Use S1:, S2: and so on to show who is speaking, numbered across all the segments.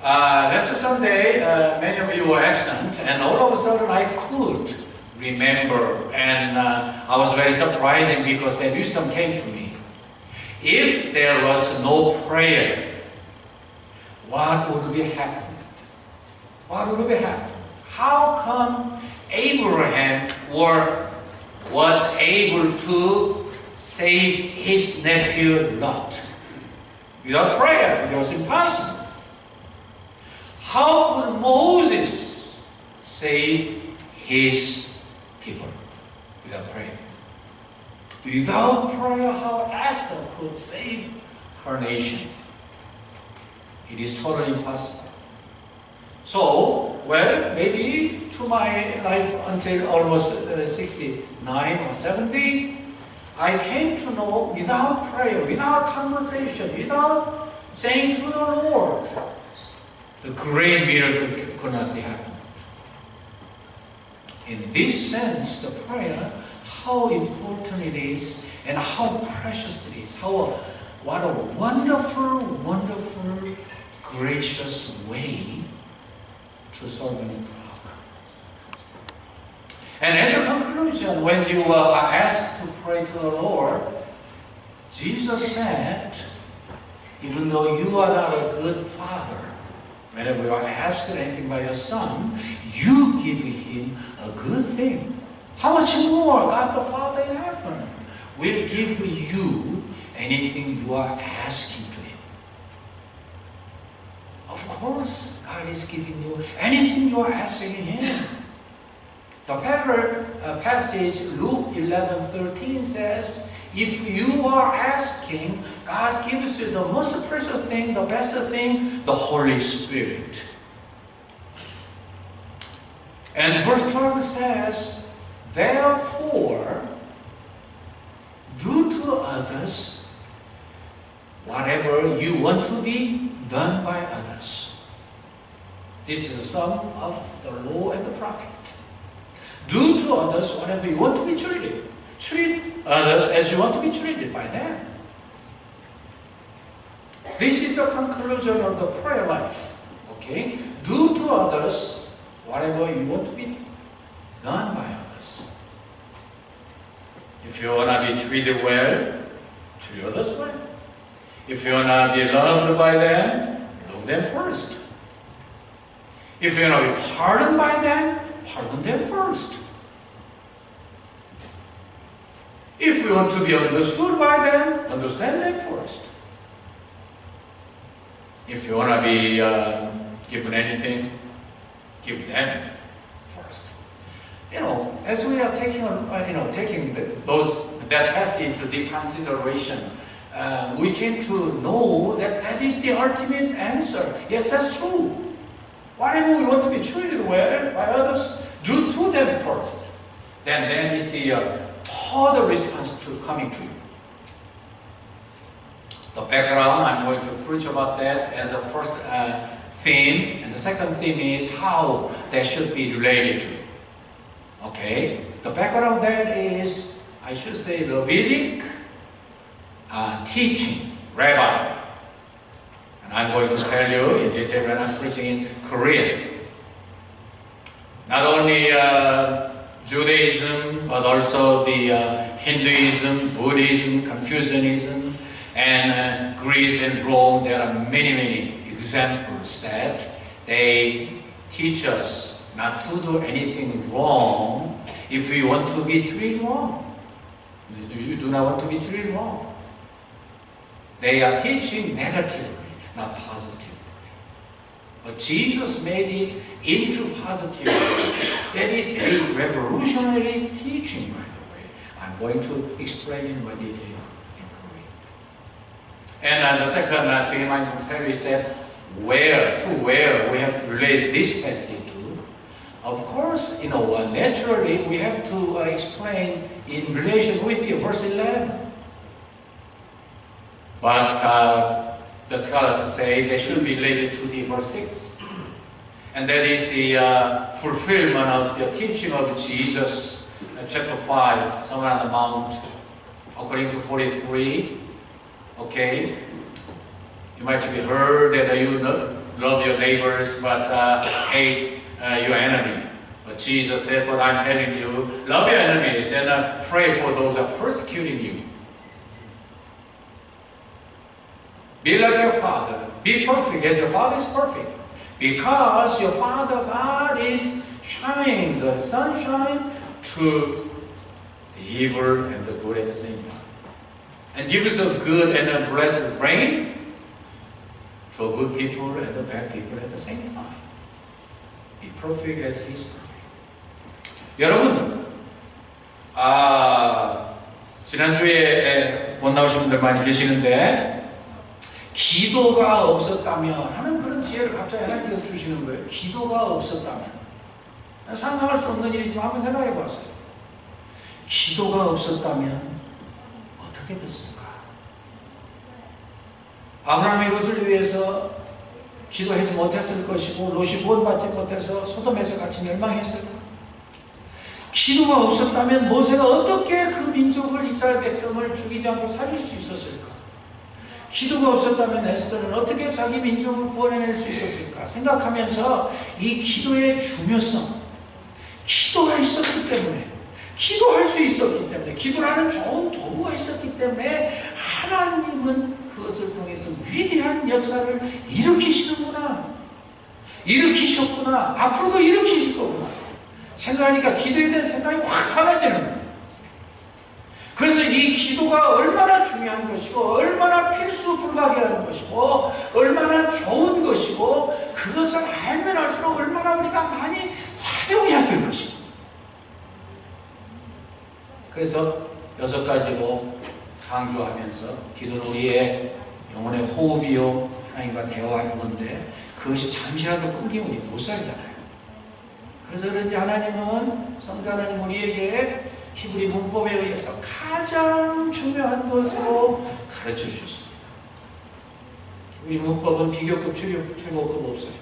S1: Last Sunday, many of you were absent, and all of a sudden I could remember, and I was very surprising because that wisdom came to me. If there was no prayer, what would be happened? What would be happened? How come Abraham was able to save his nephew Lot? Without prayer, it was impossible. How could Moses save his people without prayer? Without prayer, how Esther could save her nation? It is totally impossible. So, well, maybe to my life until almost 69 or 70, I came to know without prayer, without conversation, without saying to the Lord, the great miracle could not be happened. In this sense, the prayer, how important it is and how precious it is. What a wonderful, wonderful, gracious way to solve any problem. And as a conclusion, when you are asked to pray to the Lord, Jesus said, even though you are not a good father, whenever you are asked anything by your son, you give him a good thing. How much more God the Father in heaven will give you anything you are asking to him. Of course, God is giving you anything you are asking him. The parallel passage, Luke 11:13 says, if you are asking, God gives you the most precious thing, the best thing, the Holy Spirit. And verse 12 says, therefore, do to others whatever you want to be done by others. This is the sum of the law and the prophet. Do to others whatever you want to be treated. Treat others as you want to be treated by them. This is the conclusion of the prayer life. Okay? Do to others whatever you want to be done by others. If you want to be treated well, treat others well. If you want to be loved by them, love them first. If you want to be pardoned by them, pardon them first. If you want to be understood by them, understand them first. If you want to be given anything, give them first. As we are taking that passage into deep consideration, we came to know that is the ultimate answer. Yes, that's true. Whatever we want to be treated well by others, do to them first. Then is the total response to coming to you. The background, I'm going to preach about that as a first theme, and the second theme is how that should be related to. Okay? The background of that is, I should say, Rabbinic teaching, rabbi. And I'm going to tell you in detail when I'm preaching in Korean. Not only Judaism, but also the Hinduism, Buddhism, Confucianism, and Greece and Rome. There are many, many examples that they teach us not to do anything wrong if we want to be treated wrong. You do not want to be treated wrong. They are teaching negatively, not positively. But Jesus made it into positivity. That is a revolutionary teaching, by the way. I'm going to explain in more detail in Korean. And the second thing I'm going to tell you is that where we have to relate this passage to. Of course, naturally we have to explain in relation with the verse 11. But the scholars say they should be related to the verse 6. And that is the fulfillment of the teaching of Jesus, chapter 5, Sermon on the Mount, according to 43. Okay? You might have heard that love your neighbors, but hate your enemy. But Jesus said, but I'm telling you, love your enemies and pray for those who are persecuting you. Be like your Father. Be perfect as your Father is perfect. Because your Father God is shining the sunshine to the evil and the good at the same time. And give us a good and a blessed rain to good people and the bad people at the same time. Be perfect as He is perfect. 여러분, 지난주에 못 나오신 분들 많이 계시는데 기도가 없었다면 하는 그런 지혜를 갑자기 하나님께서 주시는 거예요. 기도가 없었다면 상상할 수 없는 일이지만 한번 생각해 보았어요. 기도가 없었다면 어떻게 됐을까? 아브라함이 롯을 위해서 기도하지 못했을 것이고 롯이 구원받지 못해서 소돔에서 같이 멸망했을까? 기도가 없었다면 모세가 어떻게 그 민족을 이스라엘 백성을 죽이지 않고 살릴 수 있었을까? 기도가 없었다면 에스더는 어떻게 자기 민족을 구원해낼 수 있었을까? 생각하면서 이 기도의 중요성, 기도가 있었기 때문에, 기도할 수 있었기 때문에, 기도라는 좋은 도구가 있었기 때문에 하나님은 그것을 통해서 위대한 역사를 일으키시는구나, 일으키셨구나, 앞으로도 일으키실 거구나 생각하니까 기도에 대한 생각이 확 달라지는 거예요. 그래서 이 기도가 얼마나 중요한 것이고 얼마나 필수 불가결한 것이고 얼마나 좋은 것이고 그것을 알면 알수록 얼마나 우리가 많이 사용해야 될 것이고, 그래서 6가지로 강조하면서 기도는 우리의 영혼의 호흡이요 하나님과 대화하는 건데 그것이 잠시라도 끊기면 우리 못 살잖아요. 그래서 그런지 하나님은, 성자 하나님 우리에게 히브리 문법에 의해서 가장 중요한 것으로 가르쳐 주셨습니다. 히브리 문법은 비교급, 출고급 없어요.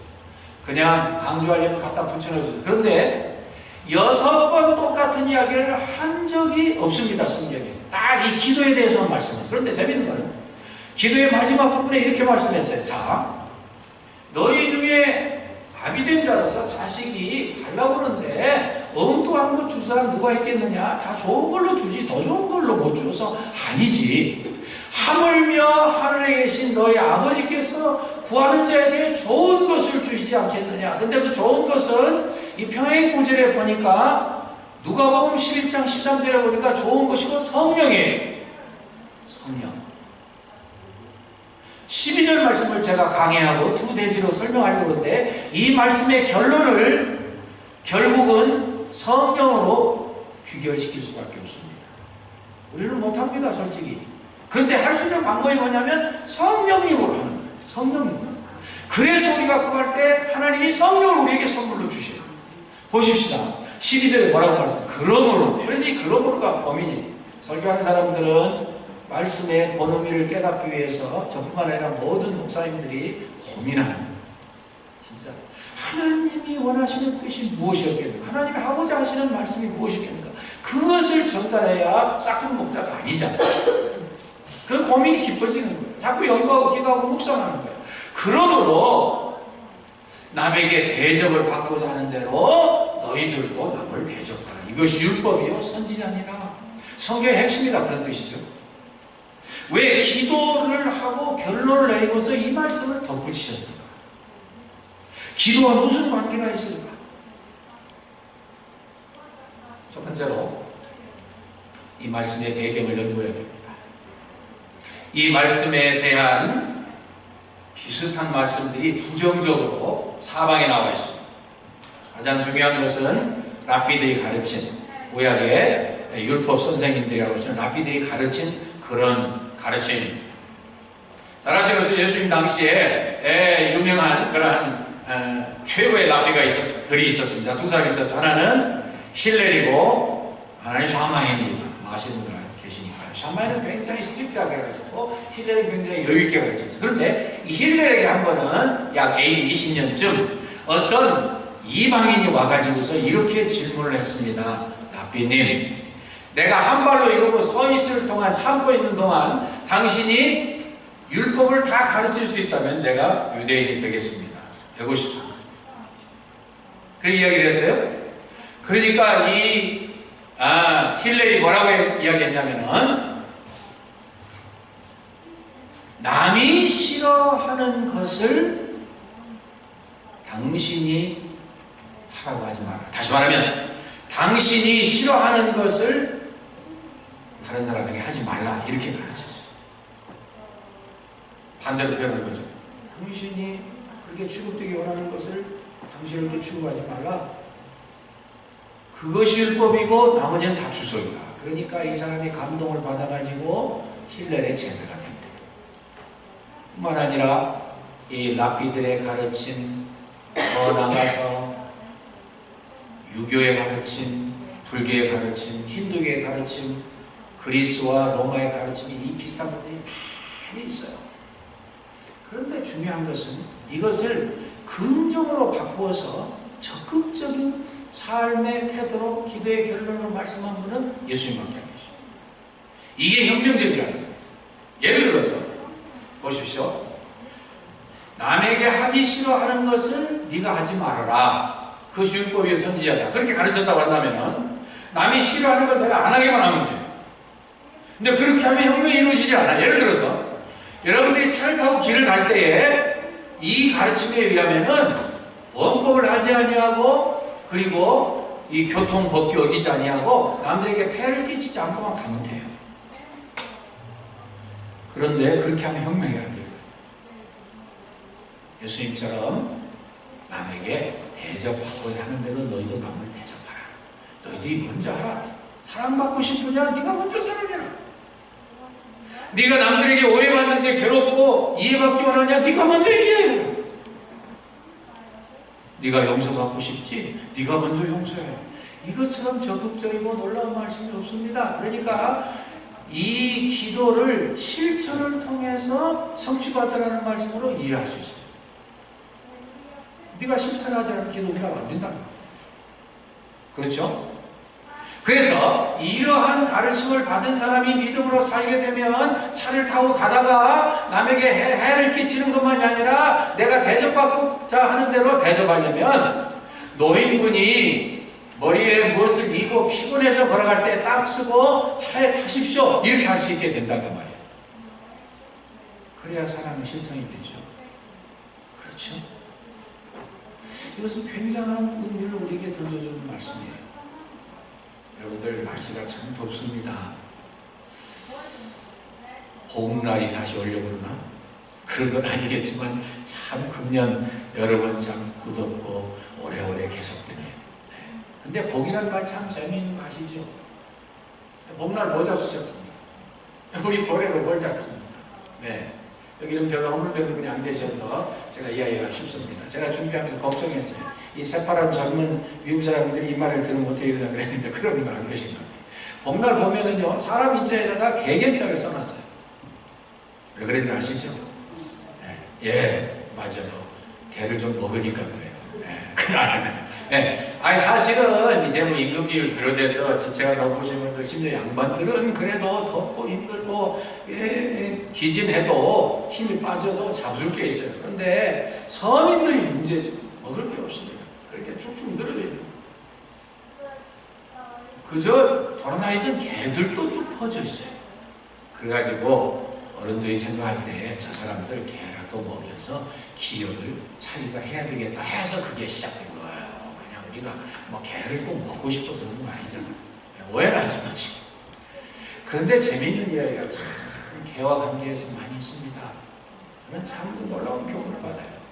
S1: 그냥 강조하려면 갖다 붙여넣어주세요. 그런데 6번 똑같은 이야기를 한 적이 없습니다. 성경에. 딱 이 기도에 대해서만 말씀했어요. 그런데 재밌는 거는 기도의 마지막 부분에 이렇게 말씀했어요. 자, 너희 중에 아비된 자로서 자식이 달라고 그러는데 엉뚱한 거 줄 사람 누가 있겠느냐? 다 좋은 걸로 주지 더 좋은 걸로 못 줘서 아니지. 하물며 하늘에 계신 너희 아버지께서 구하는 자에게 좋은 것을 주시지 않겠느냐? 근데 그 좋은 것은 이 평행 구절에 보니까 누가복음 11장 13절에 보니까 좋은 것이고 성령이에요. 성령. 12절 말씀을 제가 강의하고 두 대지로 설명하려고 하는데 이 말씀의 결론을 결국은 성령으로 귀결시킬 수밖에 없습니다. 우리는 못합니다, 솔직히. 근데 할 수 있는 방법이 뭐냐면 성령님으로 하는 거예요. 성령님으로. 그래서 우리가 구할 때 하나님이 성령을 우리에게 선물로 주셔요. 보십시다. 12절에 뭐라고 말씀해요? 그러므로. 그래서 이 그러므로가 범인이. 설교하는 사람들은 말씀의 본의미를 깨닫기 위해서 저뿐만 아니라 모든 목사님들이 고민하는 거예요. 진짜 하나님이 원하시는 뜻이 무엇이었겠는가? 하나님이 하고자 하시는 말씀이 무엇이겠는가? 그것을 전달해야 싹큰 목자가 아니잖아요. 그 고민이 깊어지는 거예요. 자꾸 연구하고 기도하고 묵상하는 거예요. 그러므로 남에게 대접을 받고자 하는 대로 너희들도 남을 대접하라. 이것이 율법이요 선지자니라. 성경의 핵심이라 그런 뜻이죠. 왜 기도를 하고 결론을 내리고서 이 말씀을 덧붙이셨을까? 기도와 무슨 관계가 있을까? 첫 번째로 이 말씀의 배경을 연구해야 됩니다. 이 말씀에 대한 비슷한 말씀들이 부정적으로 사방에 나와 있습니다. 가장 중요한 것은 랍비들이 가르친, 구약의 율법 선생님들이라고 하죠. 랍비들이 가르친 그런 가르침. 잘 아시죠? 예수님 당시에 유명한 그러한 최고의 랍비가 들이 있었습니다. 두 사람이 있었죠. 하나는 힐렐이고 하나는 샤마입니다. 아시는 분들 계시니까요. 샤마는 굉장히 스트릭트하게 가르쳤고 힐렐은 굉장히 여유있게 가르쳤어요. 그런데 이 힐렐에게 한 번은 약 AD 20년쯤 어떤 이방인이 와가지고서 이렇게 질문을 했습니다. 랍비님, 내가 한 발로 이러고 서 있을 동안, 참고 있는 동안 당신이 율법을 다 가르칠 수 있다면 내가 유대인이 되겠습니다. 되고 싶습니다. 그 이야기를 했어요. 그러니까 힐렐이 뭐라고 이야기했냐면은, 남이 싫어하는 것을 당신이 하라고 하지 마라. 다시 말하면 당신이 싫어하는 것을 다른 사람에게 하지 말라, 이렇게 가르쳤어요. 반대로 표현한 거죠. 당신이 그렇게 취급되기 원하는 것을 당신이 그렇게 취급하지 말라. 그것이 율법이고 나머지는 다 주소이다. 그러니까 이 사람이 감동을 받아가지고 힐렐의 제자가 된대. 뿐만 아니라 이 랍비들의 가르침, 더 나가서 유교의 가르침, 불교의 가르침, 힌두교의 가르침, 그리스와 로마의 가르침이 이 비슷한 것들이 많이 있어요. 그런데 중요한 것은 이것을 긍정으로 바꾸어서 적극적인 삶의 태도로, 기도의 결론으로 말씀한 분은 예수님밖에 안 계십니다. 이게 혁명적이라는 거예요. 예를 들어서 보십시오. 남에게 하기 싫어하는 것을 네가 하지 말아라. 그것이 율법의 선지자다. 그렇게 가르쳤다고 한다면 남이 싫어하는 걸 내가 안 하기만 하면 돼요. 근데 그렇게 하면 혁명이 이루어지지 않아요. 예를 들어서 여러분들이 차를 타고 길을 갈 때에 이 가르침에 의하면은 범법을 하지 아니하고, 그리고 이 교통법규 어기지 아니하고 남들에게 폐를 끼치지 않고만 가면 돼요. 그런데 그렇게 하면 혁명이 안 돼요. 예수님처럼 남에게 대접하고자 하는 대로 너희도 남을 대접하라. 너희들이 먼저 하라. 사랑받고 싶으냐? 네가 먼저 사랑해라. 네가 남들에게 오해받는데 괴롭고 이해받기 원하냐? 네가 먼저 이해해라. 네가 용서받고 싶지? 네가 먼저 용서해. 이것처럼 적극적이고 놀라운 말씀이 없습니다. 그러니까 이 기도를 실천을 통해서 성취받으라는 말씀으로 이해할 수 있어요. 네가 실천하지 않으면 기도가 안 된다는 거예요. 그렇죠? 그래서 이러한 가르침을 받은 사람이 믿음으로 살게 되면 차를 타고 가다가 남에게 해를 끼치는 것만이 아니라 내가 대접받고자 하는 대로 대접하려면, 노인분이 머리에 무엇을 이고 피곤해서 걸어갈 때 딱 쓰고 차에 타십시오, 이렇게 할 수 있게 된단 말이에요. 그래야 사랑은 실천이 되죠. 그렇죠? 이것은 굉장한 의미를 우리에게 던져주는 말씀이에요. 여러분들, 날씨가 참 덥습니다. 봄날이 다시 오려고 그러나? 그런 건 아니겠지만 참 금년 여러분 참 무덥고 오래오래 계속되네요. 네. 근데 복이라는 말 참 재미있는 거 아시죠? 봄날 뭐 잡수셨습니까? 우리 고래로 뭘 잡습니까? 네. 여기는 별로 허물되는 분이 안 계셔서 제가 이야기가 쉽습니다. 제가 준비하면서 걱정했어요. 이 새파란 젊은 미국 사람들이 이 말을 들으면 어떻게 되나 그랬는데 그런 분 안 계신 것 같아요. 봄날 보면은요, 사람 인자에다가 개견자를 써놨어요. 왜 그런지 아시죠? 네. 예, 맞아요. 개를 좀 먹으니까 그래요. 네. 그날. 네. 아니, 사실은 이제 뭐 임금님을 비롯해서 제가 보시는 분들, 심지어 양반들은 그래도 덥고 힘들고, 기진해도 힘이 빠져도 잡을 게 있어요. 그런데 서민들이 문제죠. 먹을 게 없습니다. 그렇게 쭉쭉 늘어져요. 그저 돌아다니던 개들도 쭉 퍼져 있어요. 그래가지고 어른들이 생각할 때 저 사람들 개라도 먹여서 기력을 차리가 해야 되겠다 해서 그게 시작된 거예요. 그냥 우리가 뭐 개를 꼭 먹고 싶어서 그런 거 아니잖아요. 오해는 하지 마시고. 그런데 재미있는 이야기가 참 개와 관계에서 많이 있습니다. 그런 참 놀라운 교훈을 받아요.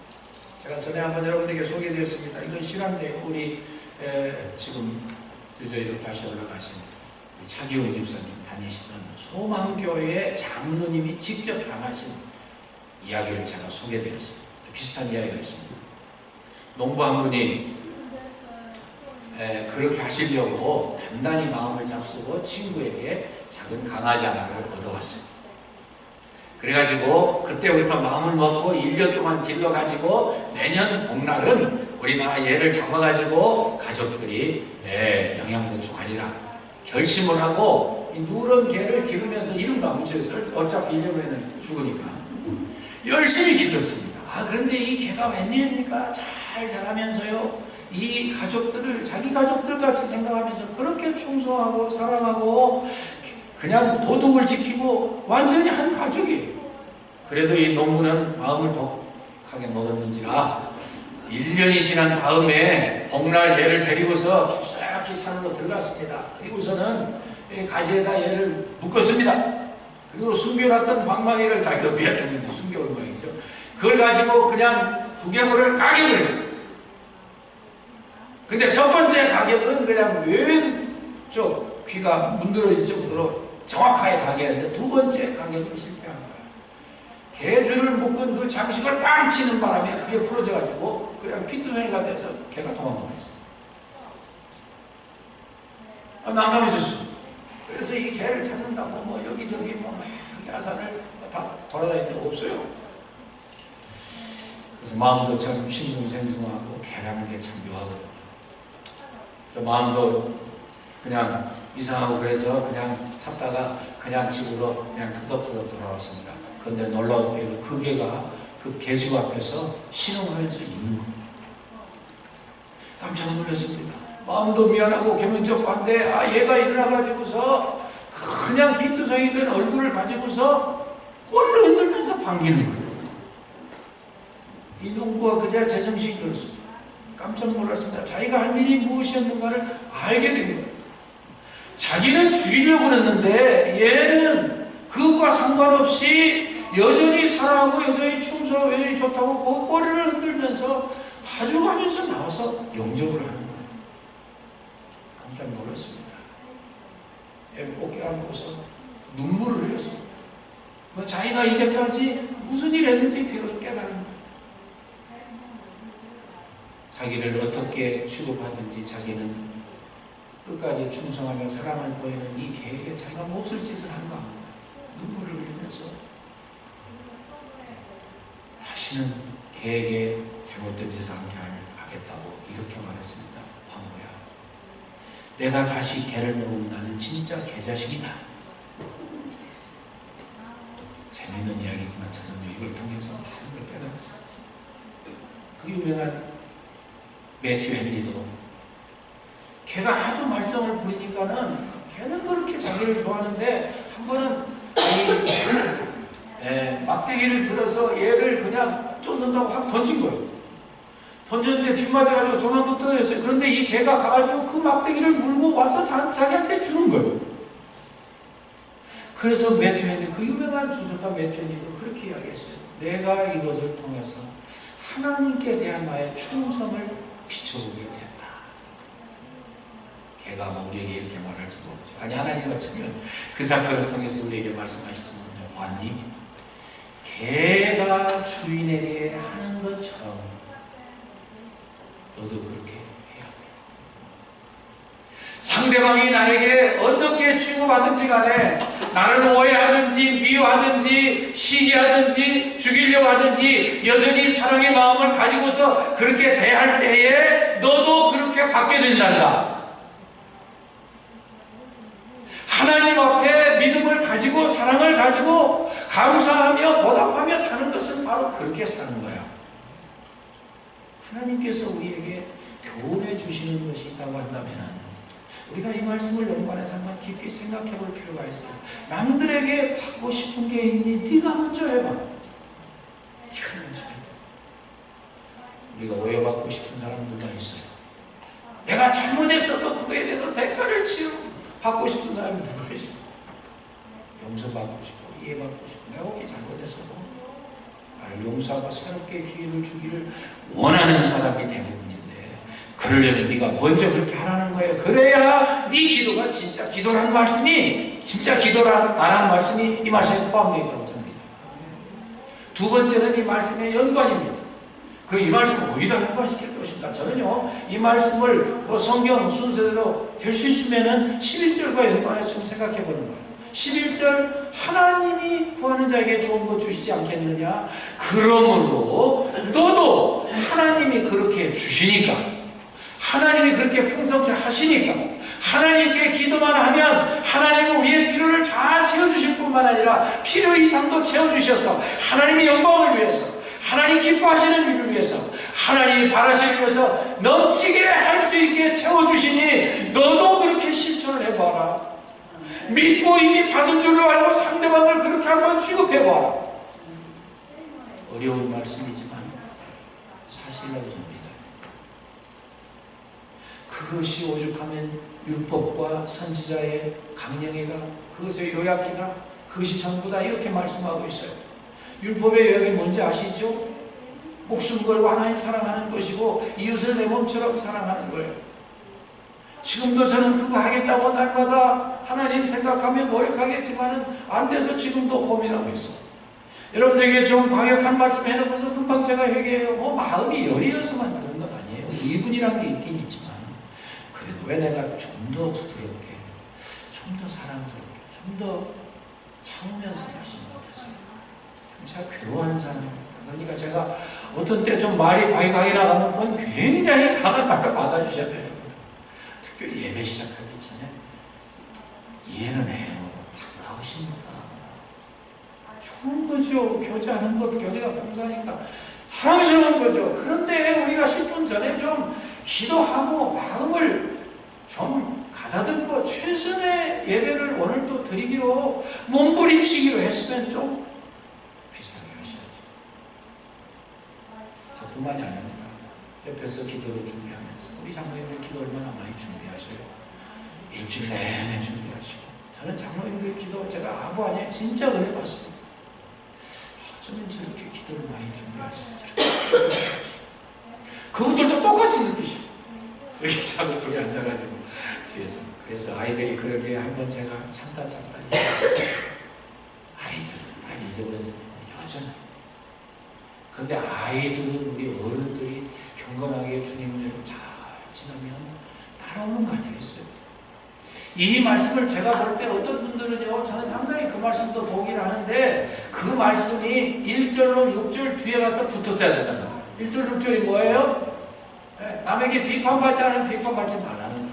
S1: 제가 전에 한번 여러분들에게 소개해드렸습니다. 이건 실화인데요. 우리 지금 유저희로 다시 올라가신 차기훈 집사님 다니시던 소망교회의 장로님이 직접 당하신 이야기를 제가 소개해드렸습니다. 비슷한 이야기가 있습니다. 농부 한 분이 그렇게 하시려고 단단히 마음을 잡수고 친구에게 작은 강아지 하나를 얻어왔어요. 그래가지고 그때부터 마음을 먹고 1년 동안 길러가지고 내년 복날은 우리 다 얘를 잡아가지고 가족들이 영양보충하리라 결심을 하고 이 누런 개를 기르면서 이름도 안 붙여서 어차피 1년에는 죽으니까 열심히 길렀습니다. 그런데 이 개가 웬일입니까? 잘 자라면서요, 이 가족들을 자기 가족들 같이 생각하면서 그렇게 충성하고 사랑하고 그냥 도덕을 지키고 완전히 한 가족이에요. 그래도 이 농부는 마음을 독하게 먹었는지라 1년이 지난 다음에 복날 얘를 데리고서 깊숙이 산으로 들어갔습니다. 그리고서는 가지에다 얘를 묶었습니다. 그리고 숨겨놨던 방망이를 자기도 미안했는데 숨겨온 모양이죠. 그걸 가지고 그냥 두개골을 가격을 했어요. 근데 첫 번째 가격은 그냥 왼쪽 귀가 문드러질 정도로 정확하게 가격했는데 두 번째 가격은 실패한 거예요. 개줄을 묶은 그 장식을 빵 치는 바람에 그게 풀어져가지고 그냥 피투성이가 돼서 개가 도망가버렸어요. 난감해졌어요. 그래서 이 개를 찾는다고 뭐 여기저기 뭐 야산을 다 돌아다니는데 없어요. 그래서 마음도 참 싱숭생숭하고 개라는 게 참 묘하거든요. 저 마음도 그냥 이상하고 그래서 그냥 찾다가 그냥 집으로 그냥 터덕터덕 돌아왔습니다. 근데 놀라웠게도 그 개가 그 개집 앞에서 신음하면서 있는 거예요. 깜짝 놀랐습니다. 마음도 미안하고 개면적한데 얘가 일어나가지고서 그냥 피투성이 된 얼굴을 가지고서 꼬리를 흔들면서 반기는 거예요. 이 농부가 그제야 제정신이 들었습니다. 깜짝 놀랐습니다. 자기가 한 일이 무엇이었는가를 알게 된 거예요. 자기는 죽이려고 그랬는데 얘는 그것과 상관없이 여전히 사랑하고 여전히 충성하고 여전히 좋다고 그 꼬리를 흔들면서 봐줘가면서 나와서 영접을 하는 거예요. 깜짝 놀랐습니다. 얘를 꼭 껴안고서 눈물을 흘렸습니다. 자기가 이제까지 무슨 일 했는지 비로소 깨달은 거예요. 자기를 어떻게 취급하든지 자기는 끝까지 충성하며 사랑을 보이는 이 개에게 자기가 몹쓸 짓을 한가 눈물을 흘리면서 다시는 개에게 잘못된 짓을 않게 하겠다고 이렇게 말했습니다. 황후야, 내가 다시 개를 먹으면 나는 진짜 개자식이다. 재미있는 이야기지만 저는 이걸 통해서 많은 걸 깨달았어요. 그 유명한 매튜 헨리도 걔가 하도 말썽을 부리니까는 걔는 그렇게 자기를 좋아하는데 한 번은 막대기를 들어서 얘를 그냥 쫓는다고 확 던진 거예요. 던졌는데 빗 맞아가지고 조만큼 떨어졌어요. 그런데 이 개가 가가지고 그 막대기를 물고 와서 자기한테 주는 거예요. 그래서 매튜 헨리, 그 유명한 주석가 매튜 헨리도 그렇게 이야기했어요. 내가 이것을 통해서 하나님께 대한 나의 충성을 비춰보게 됐다. 걔가 아마 우리에게 이렇게 말할지 모르죠. 아니, 하나님 같으면 그 사건을 통해서 우리에게 말씀하시지 모르죠. 봤니? 개가 주인에게 하는 것처럼 너도 그렇게 해야 돼. 상대방이 나에게 어떻게 취급하든지 간에 나를 오해하든지 미워하든지 시기하든지 죽이려고 하든지 여전히 사랑의 마음을 가지고서 그렇게 대할 때에 너도 그렇게 받게 된단다. 하나님 앞에 믿음을 가지고 사랑을 가지고 감사하며 보답하며 사는 것은 바로 그렇게 사는 거야. 하나님께서 우리에게 교훈해 주시는 것이 있다고 한다면 우리가 이 말씀을 연관해서 한번 깊이 생각해 볼 필요가 있어요. 남들에게 받고 싶은 게 있니? 네가 먼저 해봐. 네가 먼저 해봐. 우리가 오해받고 싶은 사람 누가 있어요? 내가 잘못했어도 그거에 대해서 대가를 받고 싶은 사람이 누가 있어? 용서받고 싶고 이해받고 싶고 내가 혹시 잘못했어도 나를 용서하고 새롭게 기회를 주기를 원하는 사람이 대부분인데 그러려면 네가 먼저 그렇게 하라는 거예요. 그래야 네 기도가 진짜 기도라는 말씀이 진짜 기도라는 말씀이 이 말씀에 포함되어 있다고 봅니다. 두 번째는 이 말씀의 연관입니다. 이 말씀을 오히려 연관시킬 것인가? 저는요 이 말씀을 성경 순서대로 될 수 있으면은 11절과 연관해서 좀 생각해 보는 거예요. 11절 하나님이 구하는 자에게 좋은 거 주시지 않겠느냐? 그러므로 너도 하나님이 그렇게 주시니까 하나님이 그렇게 풍성케 하시니까 하나님께 기도만 하면 하나님은 우리의 필요를 다 채워주실 뿐만 아니라 필요 이상도 채워주셔서 하나님의 영광을 위해서 하나님 기뻐하시는 일을 위해서, 하나님이 바라시는 위해서 넘치게 할 수 있게 채워주시니 너도 그렇게 실천을 해봐라. 믿고 이미 받은 줄로 알고 상대방을 그렇게 한번 취급해봐라. 어려운 말씀이지만 사실입니다. 그것이 오죽하면 율법과 선지자의 강령이가 그것의 요약이다. 그것이 전부다. 이렇게 말씀하고 있어요. 율법의 요약이 뭔지 아시죠? 목숨 걸고 하나님 사랑하는 것이고 이웃을 내 몸처럼 사랑하는 거예요. 지금도 저는 그거 하겠다고 날마다 하나님 생각하며 노력하겠지만은 안 돼서 지금도 고민하고 있어요. 여러분들에게 좀 강력한 말씀 해놓고서 금방 제가 회개해요. 마음이 열이어서만 그런 건 아니에요. 이분이란 게 있긴 있지만 그래도 왜 내가 좀 더 부드럽게, 좀 더 사랑스럽게, 좀 더 참으면서 말씀 못했을까? 참 제가 괴로워하는 사람입니다. 그러니까 제가 어떤 때 좀 말이 과격하게 나가면 그건 굉장히 강한 말을 받아주셔야 돼요. 특별히 예배 시작하기 전에 이해는 해요. 반가우십니까? 좋은 거죠. 교제하는 것, 교제가 풍성하니까 사랑스러운 거죠. 그런데 우리가 10분 전에 좀 기도하고 마음을 좀 가다듬고 최선의 예배를 오늘도 드리기로 몸부림치기로 했으면 좀 비슷하게 하셔야죠. 저뿐만이 아닙니다. 옆에서 기도를 준비하면서 우리 장로님들 기도 얼마나 많이 준비하셔요. 일주일 내내 준비하시고. 저는 장로님들 기도 제가 아부 아니에요. 진짜 은혜 받습니다. 저는 저렇게 기도를 많이 준비하시고 그분들도 똑같이 느끼시고 여기 자꾸 둘이 앉아가지고 뒤에서. 그래서 아이들이 그러게 한번 제가 참다 아이들은 많이 잊어버리는 여전히. 근데 아이들은 우리 어른들이 경건하게 주님 은혜로 잘 지나면 따라오는 거 아니겠어요? 이 말씀을 제가 볼 때 어떤 분들은요, 저는 상당히 그 말씀도 동의를 하는데 그 말씀이 1절로 6절 뒤에 가서 붙었어야 된다는 거예요. 1절, 6절이 뭐예요? 남에게 비판받지 않으면 비판받지 말라는 거예요.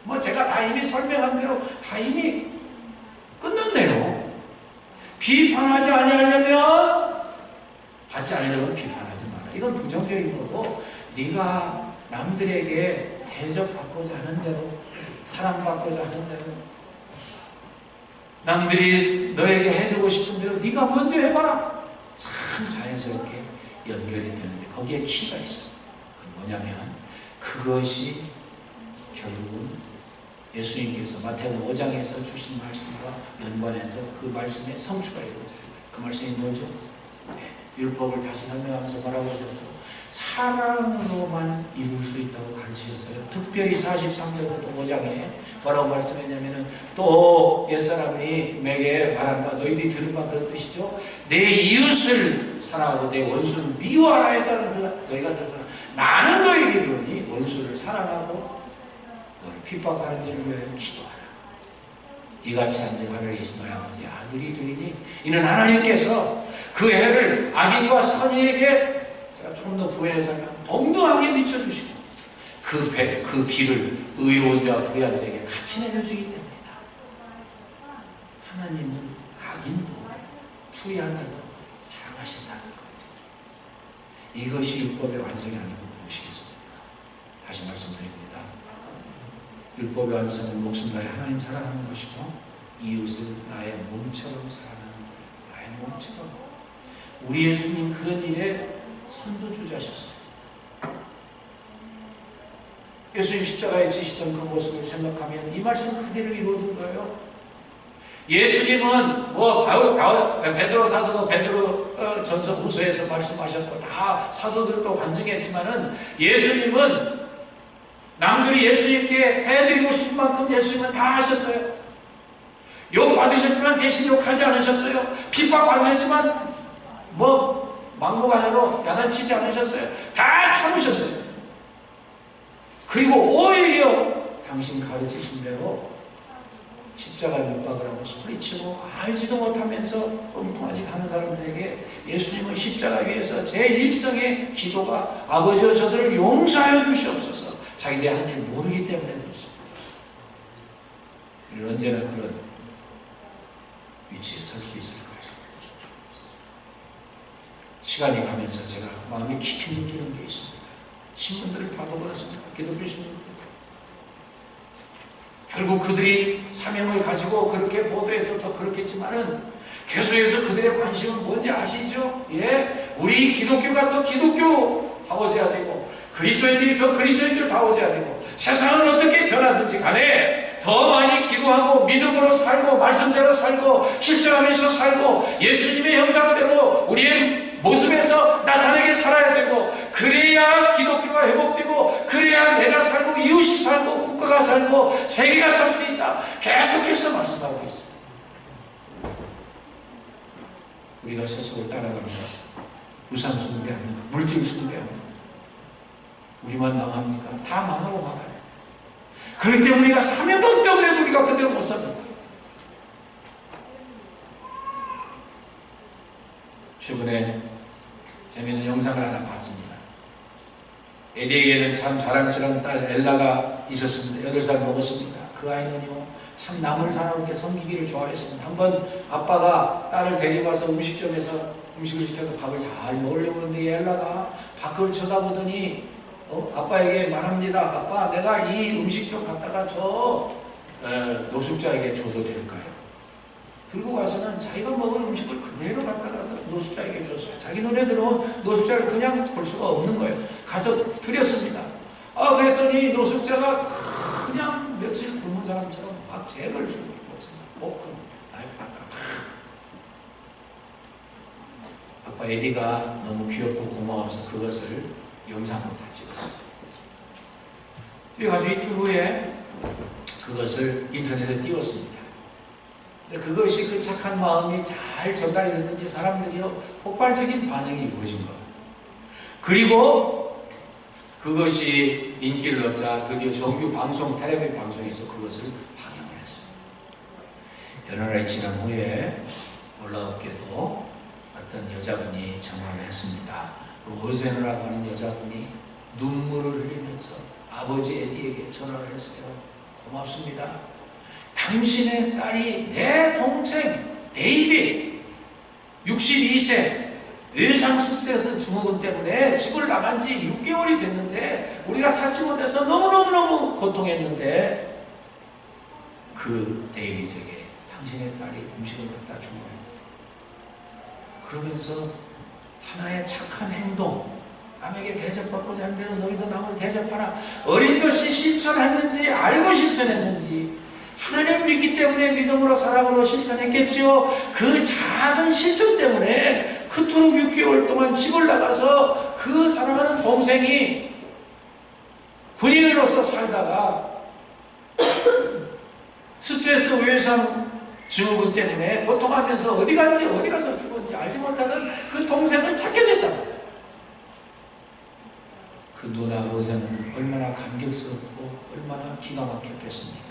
S1: 뭐 제가 다 이미 설명한 대로 다 이미 끝났네요. 비판하지 아니하려면 받지 않으려면 비판하지 마라. 이건 부정적인 거고, 네가 남들에게 대접받고자 하는 대로, 사랑받고자 하는 대로, 남들이 너에게 해주고 싶은 대로 네가 먼저 해봐라. 참 자연스럽게 연결이 되는데 거기에 키가 있어요. 뭐냐면 그것이 결국은 예수님께서 마태복음 5장에서 주신 말씀과 연관해서 그 말씀의 성취가 이루어져요. 그 말씀이 뭐죠? 율법을 다시 설명하면서 뭐라고 하셨죠? 사랑으로만 이룰 수 있다고 가르치셨어요. 특별히 43절부터 5장에 뭐라고 말씀했냐면은 또 옛사람이 내게 말한 바 너희들이 들은 바 그런 뜻이죠. 내 이웃을 사랑하고 내 원수를 미워하라 했다는 너희가 들었으나 나는 너희에게 이르노니 원수를 사랑하고 너를 핍박하는 자를 위하여 기도하라. 이같이 한즉 하늘에 계신 너희 아버지 아들이 되리니 이는 하나님께서 그 해를 악인과 선인에게 제가 조금 더 부연해서 동등하게 비춰주시고 그 길을 의로운 자와 불의한 자에게 같이 내려주기 때문이다. 하나님은 악인도 불의한 자도 사랑하신다는 것. 이것이 율법의 완성이 아니고 무엇이겠습니까? 다시 말씀드립니다. 율법의 완성은 목숨 다해 하나님 사랑하는 것이고 이웃을 나의 몸처럼 사랑하는 거예요. 나의 몸처럼. 우리 예수님 그런 일에 선두주자셨어요. 예수님 십자가에 지시던 그 모습을 생각하면 이 말씀 그대로 이루어진 거예요. 예수님은 베드로 사도도 베드로 전서 후서에서 말씀하셨고 다 사도들도 간증했지만은 예수님은 남들이 예수님께 해드리고 싶은 만큼 예수님은 다 하셨어요. 욕 받으셨지만 대신 욕하지 않으셨어요. 핍박 받으셨지만 막무가내로 야단치지 않으셨어요. 다 참으셨어요. 그리고 오히려 당신 가르치신 대로 십자가에 못 박으라고 소리치고 알지도 못하면서 엉뚱한 짓 하는 사람들에게 예수님은 십자가 위에서 제1성의 기도가 아버지여 저들을 용서하여 주시옵소서. 자기들이 하는 일 모르기 때문에 그렇습니다. 우리는 언제나 그런 위치에 설 수 있을까요?
S2: 시간이 가면서 제가 마음이 깊이 느끼는 게 있습니다. 신문들을 봐도 그렇습니다. 기독교 신문들. 결국 그들이 사명을 가지고 그렇게 보도해서 더 그렇겠지만은 계속해서 그들의 관심은 뭔지 아시죠? 예, 우리 기독교가 더 기독교다워져야 되고 그리스도인들이 더 그리스도인들다워져야 되고 세상은 어떻게 변하든지 간에 더 많이 기도하고 믿음으로 살고 말씀대로 살고 실천하면서 살고 예수님의 형상대로 우리의 모습에서 나타나게 살아야 되고 그래야 기독교가 회복되고 그래야 내가 살고 이웃이 살고 국가가 살고 세계가 살 수 있다. 계속해서 말씀하고 있어요. 우리가 세속을 따라갑니다. 우상 숭배하면 물질 숭배하면 우리만 망합니까? 다 망하고 말아요. 그렇기 때문에 우리가 사명감 때문에 우리가 그대로 못 삽니다. 최근에 재미있는 영상을 하나 봤습니다. 에디에게는 참 자랑스러운 딸 엘라가 있었습니다. 8살 먹었습니다. 그 아이는요 참 남을 사람에게 섬기기를 좋아했습니다. 한번 아빠가 딸을 데리고 와서 음식점에서 음식을 시켜서 밥을 잘 먹으려고 하는데 엘라가 밖을 쳐다보더니 아빠에게 말합니다. 아빠, 내가 이 음식 좀 갖다가 저 노숙자에게 줘도 될까요? 들고 가서는 자기가 먹은 음식을 그대로 갖다가 노숙자에게 줬어요. 자기 눈에 들어온 노숙자를 그냥 볼 수가 없는 거예요. 가서 드렸습니다. 그랬더니 노숙자가 그냥 며칠 굶은 사람처럼 막 잭을 먹습니다. 목은 나이프 갖다가 아빠 에디가 너무 귀엽고 고마워서 그것을 영상으로 다 찍었어요. 그래가지고 이틀 후에 그것을 인터넷에 띄웠습니다. 근데 그것이 그 착한 마음이 잘 전달이 됐는지 사람들이요 폭발적인 반응이 이루어진 거예요. 그리고 그것이 인기를 얻자 드디어 정규 방송, 텔레비전 방송에서 그것을 방영을 했어요. 여러 날이 지난 후에 놀랍게도 어떤 여자분이 전화를 했습니다. 로제너라고 하는 여자분이 눈물을 흘리면서 아버지 에디에게 전화를 했어요. 고맙습니다. 당신의 딸이 내 동생 데이빗 62세 외상수술에서 증후군 때문에 집을 나간 지 6개월이 됐는데 우리가 찾지 못해서 너무너무 고통했는데 그 데이빗에게 당신의 딸이 음식을 갖다 준 거예요. 그러면서 하나의 착한 행동, 남에게 대접받고자 하는 대로 너희도 남을 대접하라. 어린 것이 실천했는지 알고 실천했는지 하나님을 믿기 때문에 믿음으로 사랑으로 실천했겠지요. 그 작은 실천 때문에 그토록 6개월 동안 집을 나가서 그 사랑하는 동생이 군인으로서 살다가 스트레스 외상 증후군 때문에 고통하면서 어디 간지 어디 가서 죽었는지 알지 못하는 그 동생을 찾게 됐다. 그 누나 로제는 얼마나 감격스럽고 얼마나 기가 막혔겠습니까?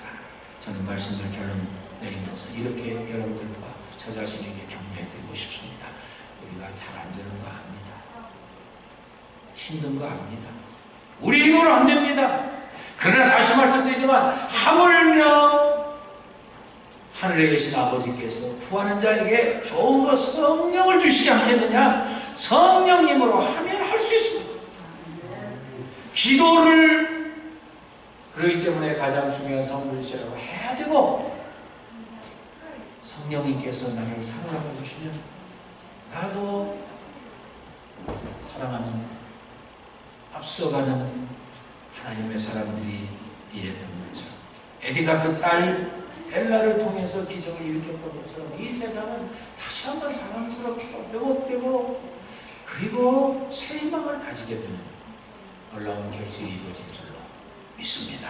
S2: 저는 말씀을 결론 내리면서 이렇게 여러분들과 저 자신에게 격려해드리고 싶습니다. 우리가 잘 안 되는 거 압니다. 힘든 거 압니다. 우리 힘으로 안 됩니다. 그러나 다시 말씀드리지만 하물며 하늘에 계신 아버지께서 구하는 자에게 좋은 것 성령을 주시지 않겠느냐? 성령님으로 하면 할 수 있습니다. 기도를 그렇기 때문에 가장 중요한 성물이라고 해야 되고 성령님께서 나를 사랑하고 주시면 나도 사랑하는 앞서가는 하나님의 사람들이 이랬던 거죠. 에디가 그 딸 엘라를 통해서 기적을 일으켰던 것처럼 이 세상은 다시 한번 사랑스럽고 회복되고 그리고 새 희망을 가지게 되는 놀라운 결실이 이루어질 줄로 믿습니다.